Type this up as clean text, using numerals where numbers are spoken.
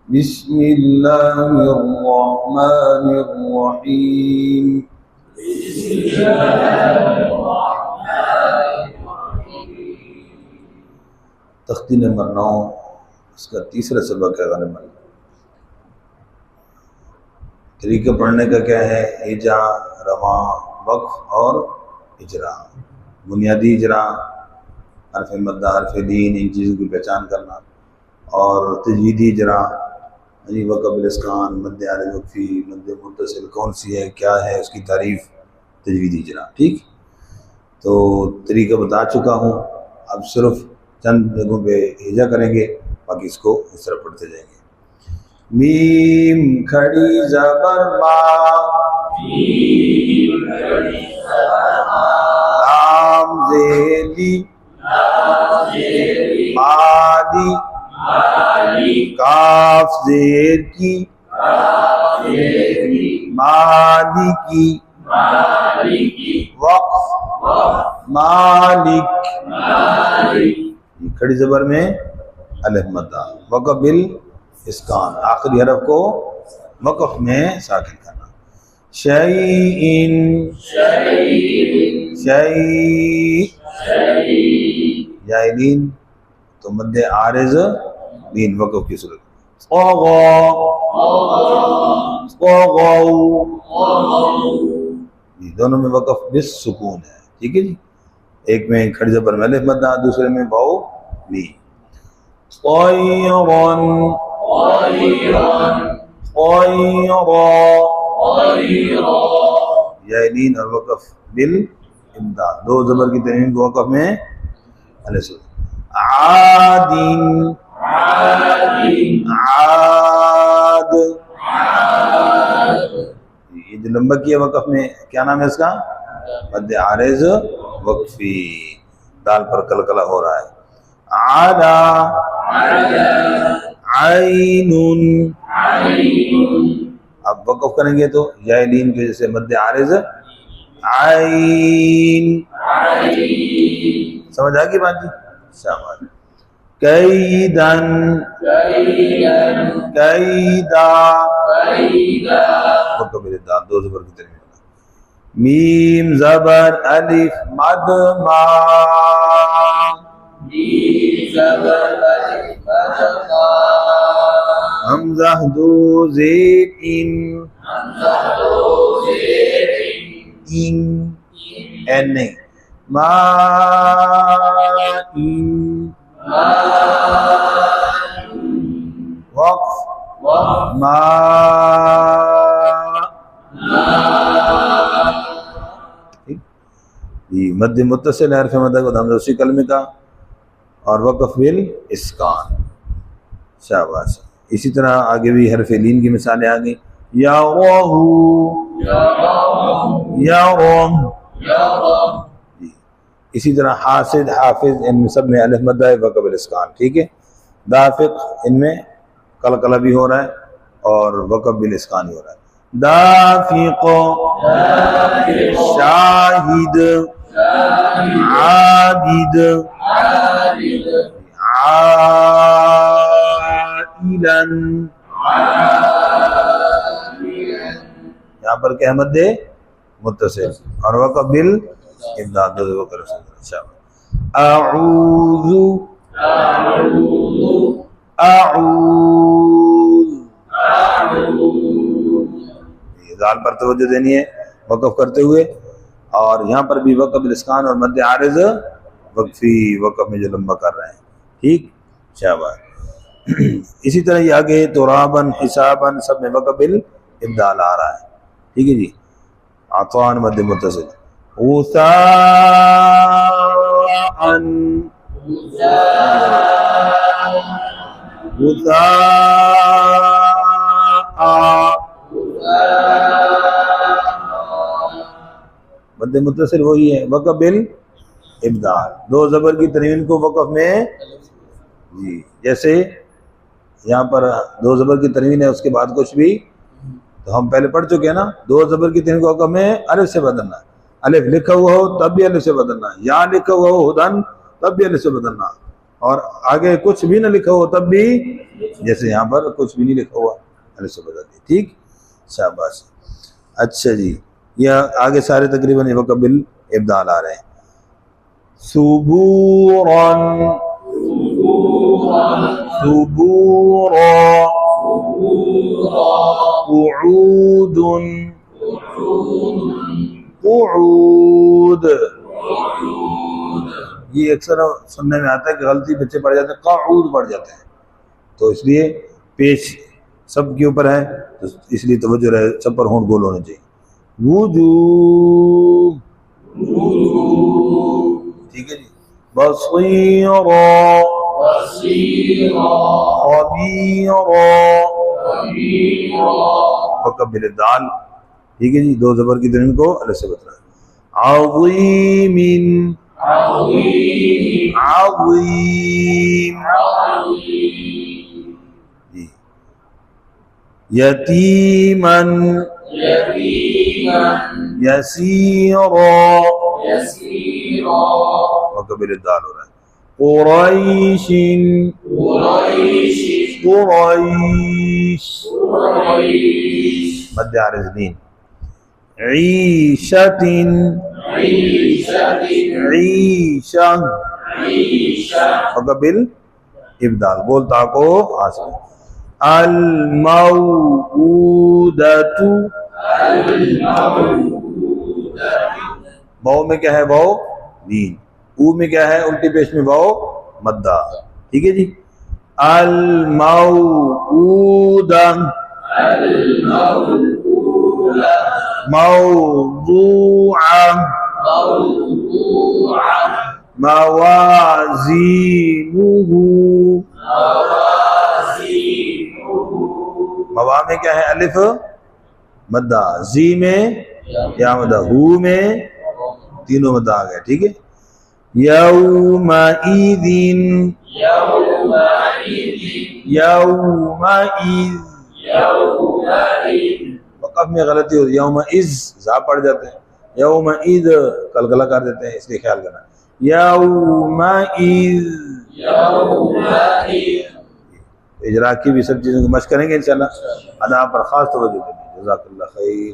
بسم اللہ الرحمن الرحیم. تختی نمبر 9 اس کا تیسرا سبق ہے غالباً. طریقہ پڑھنے کا کیا ہے؟ ایجا، رواں، وقف اور اجرا. بنیادی اجرا، حرف مدہ، حرف لین، ان چیزوں کی پہچان کرنا، اور تجویدی اجرا یعنی وقف الاسکان، مد عارض وقفی، مد متصل کون سی ہے، کیا ہے، اس کی تعریف. تجویدی اجرا. ٹھیک، تو طریقہ بتا چکا ہوں. اب صرف چند جگہوں پہ ہجا کریں گے، باقی اس کو اس طرح پڑھتے جائیں گے. میم کھڑی زبر ما، لام ذیلی، مالی، کاف زیر کی، مالکی، وقف مالک. کھڑی زبر میں الف مدہ، وقف بالاسکان، آخری حرف کو وقف میں ساکن کرنا. شیئن، شیء، جائلین تو مد عارض لین وقف کی صورت. قغا، قغو، دونوں میں وقف بالسکون ہے. ٹھیک ہے جی. ایک میں کھڑی زبر میں الف مدہ، دوسرے میں واو وی. طیرن، طیرا، جائلین اور وقف بالامداد، دو زبر کی تنوین کو وقف میں الف. عادن، عاد، یہ جو لمبا کیا وقف میں کیا نام ہے اس کا؟ مد عارض وقفی، دال پر کلکلہ ہو رہا ہے. علا، عین، اب وقف کریں گے تو جائلین کی وجہ سے مد عارض عین. سمجھ آ گئی بات جی؟ شاباش. کیدن، کیدا، وقف بالدال، دو زبر کی تنوین. میم زبر الف مد ما، حمزہ دو زیر ان، ان این نہیں، ما ان، وقف ما، مد متصل حرف مدہ کو حمزہ اسی کلمے کا، اور وقف بالاسکان. شاباش. اسی طرح آگے بھی حرف لین کی مثالیں آ گئی. یا روحو، یا روم. اسی طرح حاسد، حافظ، ان سب میں الف مدہ ہے، وقف بالاسکان. ٹھیک ہے. دافق ان میں قلقلہ بھی ہو رہا ہے اور وقف بالاسکان ہو رہا ہے. دافق، شاہد، عابد، عائلن، یہاں پر کیا ہے؟ مد متصل اور وقف بالامداد، دو وقف. اعوذ، اعوذ، ذال پر توجہ دینی ہے وقف کرتے ہوئے، اور یہاں پر بھی وقف بالاسکان اور مد عارض وقفی، وقف میں جو لمبا کر رہے ہیں. ٹھیک، شاباش. اسی طرح یہ آگے ترابن، حسابن سب میں وقف بالابدال آ رہا ہے. ٹھیک ہے جی. عطان مد متصل. غثاءن، غثاء، مد متصل وہی ہے، وقف بالابدال، دو زبر کی تنوین کو وقف میں جی. جیسے یہاں پر دو زبر کی تنوین ہے، اس کے بعد کچھ بھی تو ہم پہلے پڑھ چکے ہیں نا. دو زبر کی تنوین کو وقف میں الف سے بدلنا. الف لکھا ہوا ہو تب بھی الف سے بدلنا، یا لکھا ہوا ہو ہدن تب بھی الف سے بدلنا، اور آگے کچھ بھی نہ لکھا ہو تب بھی جیسے یہاں پر کچھ بھی نہیں لکھا ہوا الف سے بدل دی. ٹھیک، شاباش. اچھا جی، یہ آگے سارے تقریباً وقبل ابدال آ رہے ہیں. ثبوراً ثبورا قعود قعود. یہ اکثر سننے میں آتا ہے کہ غلطی بچے پڑھ جاتے ہیں، قعود پڑھ جاتے ہیں، تو اس لیے پیش سب کے اوپر ہے، تو اس لیے توجہ رہے، سب پر ہونٹ گول ہونے چاہیے. وجوہ، ٹھیک ہے جی. بصیرا خبیرا وقبل الدال. ٹھیک ہے جی، دو زبر کی درمیان کو الف سے بتنا. عظیم عظیم جی. یتیما یسیرا وقبل الدال ہو رہا ہے. قریش قریش مد عارض دین. عیشت عیشہ وقبل ابدال، بولتا کو حاصل. الموعودۃ، واو میں کیا ہے؟ واو دین. او میں کیا ہے؟ الٹی پیش میں واو مدہ. ٹھیک ہے جی. الموعودہ موضوعہ موازینہ. موا میں کیا ہے؟ الف مدہ، زی میں یا مدہ، ہو میں تینوں مدہ آ گئے. ٹھیک ہے. یومئذ یومئذ وقف میں غلطی ہوتی ہے، یومئذ زا پڑھ جاتے ہیں، یومئذ قلقلہ کر دیتے ہیں، اس لیے خیال کرنا. یومئذ اجرا کی بھی سب چیزوں کو مشق کریں گے انشاءاللہ. ادا پر خاص توجہ دیں. جزاک اللہ خیر.